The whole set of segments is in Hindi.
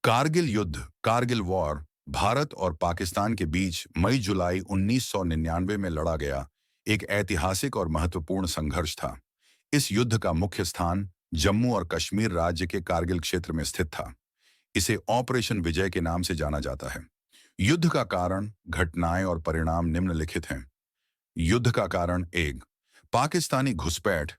कारगिल युद्ध, कारगिल वॉर, भारत और पाकिस्तान के बीच मई-जुलाई 1999 में लड़ा गया एक ऐतिहासिक और महत्वपूर्ण संघर्ष था। इस युद्ध का मुख्य स्थान जम्मू और कश्मीर राज्य के कारगिल क्षेत्र में स्थित था। इसे ऑपरेशन विजय के नाम से जाना जाता है। युद्ध का कारण, घटनाएं और परिणाम निम्नलिखित हैं। युद्ध का कारण एक, पाकिस्तानी घुसपैठ।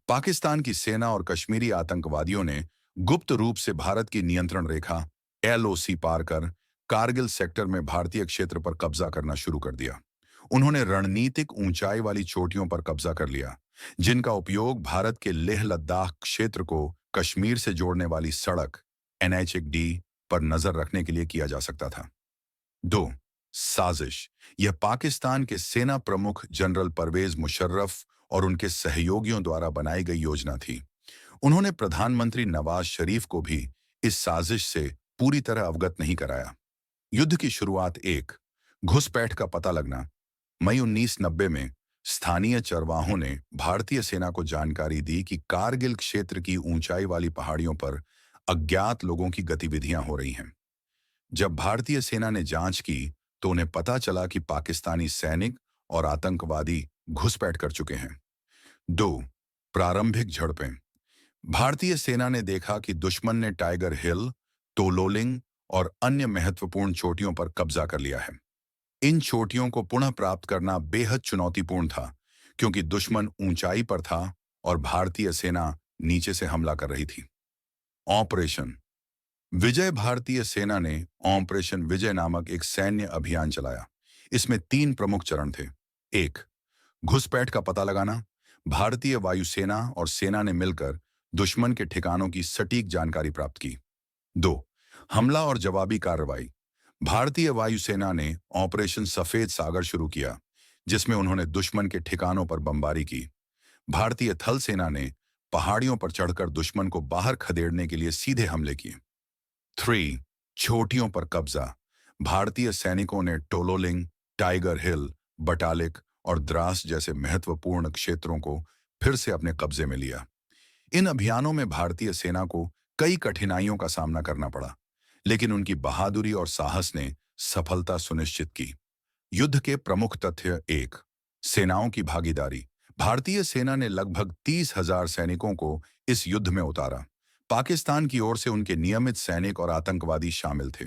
पाकिस्तान की सेना और कश्मीरी आतंकवादियों ने गुप्त रूप से भारत की नियंत्रण रेखा एलओसी पार कर कारगिल सेक्टर में भारतीय क्षेत्र पर कब्जा करना शुरू कर दिया। उन्होंने रणनीतिक ऊंचाई वाली चोटियों पर कब्जा कर लिया, जिनका उपयोग भारत के लेह लद्दाख क्षेत्र को कश्मीर से जोड़ने वाली सड़क एनएच-1D पर नजर रखने के लिए किया जा सकता था। 2. साजिश। यह पाकिस्तान के सेना प्रमुख जनरल परवेज मुशर्रफ और उनके सहयोगियों द्वारा बनाई गई योजना थी। उन्होंने प्रधानमंत्री नवाज शरीफ को भी इस साजिश से पूरी तरह अवगत नहीं कराया। युद्ध की शुरुआत एक, घुसपैठ का पता लगना। मई 1990 में स्थानीय चरवाहों ने भारतीय सेना को जानकारी दी कि कारगिल क्षेत्र की ऊंचाई वाली पहाड़ियों पर अज्ञात लोगों की गतिविधियां हो रही हैं। जब भारतीय सेना ने जांच की तो उन्हें पता चला कि पाकिस्तानी सैनिक और आतंकवादी घुसपैठ कर चुके हैं। 2. प्रारंभिक झड़पें। भारतीय सेना ने देखा कि दुश्मन ने टाइगर हिल, तोलोलिंग और अन्य महत्वपूर्ण चोटियों पर कब्जा कर लिया है। इन चोटियों को पुनः प्राप्त करना बेहद चुनौतीपूर्ण था, क्योंकि दुश्मन ऊंचाई पर था और भारतीय सेना नीचे से हमला कर रही थी। ऑपरेशन विजय। भारतीय सेना ने ऑपरेशन विजय नामक एक सैन्य अभियान चलाया। इसमें 3 प्रमुख चरण थे। 1. घुसपैठ का पता लगाना। भारतीय वायुसेना और सेना ने मिलकर दुश्मन के ठिकानों की सटीक जानकारी प्राप्त की। 2. हमला और जवाबी कार्रवाई। भारतीय वायुसेना ने ऑपरेशन सफेद सागर शुरू किया, जिसमें उन्होंने दुश्मन के ठिकानों पर बमबारी की। भारतीय थल सेना ने पहाड़ियों पर चढ़कर दुश्मन को बाहर खदेड़ने के लिए सीधे हमले किए। 3. चोटियों पर कब्जा। भारतीय सैनिकों ने टोलोलिंग, टाइगर हिल, बटालिक और द्रास जैसे महत्वपूर्ण क्षेत्रों को फिर से अपने कब्जे में लिया। इन अभियानों में भारतीय सेना को कई कठिनाइयों का सामना करना पड़ा, लेकिन उनकी बहादुरी और साहस ने सफलता सुनिश्चित की। युद्ध के प्रमुख तथ्य। 1. सेनाओं की भागीदारी। भारतीय सेना ने लगभग 30,000 सैनिकों को इस युद्ध में उतारा। पाकिस्तान की ओर से उनके नियमित सैनिक और आतंकवादी शामिल थे।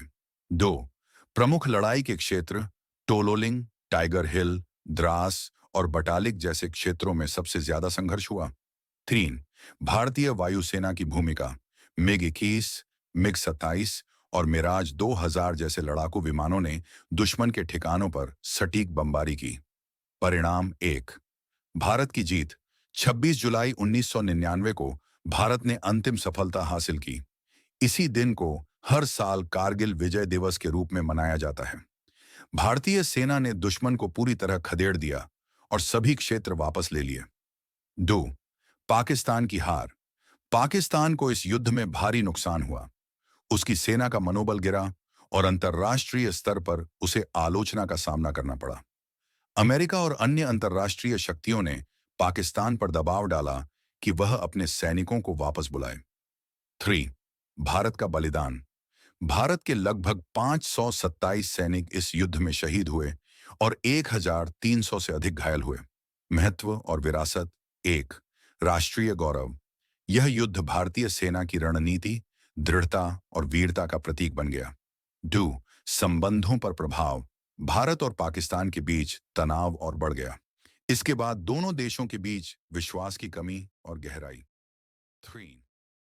2. प्रमुख लड़ाई के क्षेत्र। टोलोलिंग, टाइगर हिल, द्रास और बटालिक जैसे क्षेत्रों में सबसे ज्यादा संघर्ष हुआ। 3. भारतीय वायुसेना की भूमिका। मिग-21, मिग-27 और मिराज 2000 जैसे लड़ाकू विमानों ने दुश्मन के ठिकानों पर सटीक बमबारी की। परिणाम। 1. भारत की जीत। 26 जुलाई 1999 को भारत ने अंतिम सफलता हासिल की। इसी दिन को हर साल कारगिल विजय दिवस के रूप में मनाया जाता है। भारतीय सेना ने दुश्मन को पूरी तरह खदेड़ दिया और सभी क्षेत्र वापस ले लिए। 2. पाकिस्तान की हार। पाकिस्तान को इस युद्ध में भारी नुकसान हुआ। उसकी सेना का मनोबल गिरा और अंतर्राष्ट्रीय स्तर पर उसे आलोचना का सामना करना पड़ा। अमेरिका और अन्य अंतर्राष्ट्रीय शक्तियों ने पाकिस्तान पर दबाव डाला कि वह अपने सैनिकों को वापस बुलाए। 3. भारत का बलिदान। भारत के लगभग 527 सैनिक इस युद्ध में शहीद हुए और 1300 से अधिक घायल हुए। महत्व और विरासत। 1. राष्ट्रीय गौरव। यह युद्ध भारतीय सेना की रणनीति, दृढ़ता और वीरता का प्रतीक बन गया। 2. संबंधों पर प्रभाव। भारत और पाकिस्तान के बीच तनाव और बढ़ गया। इसके बाद दोनों देशों के बीच विश्वास की कमी और गहराई। 3.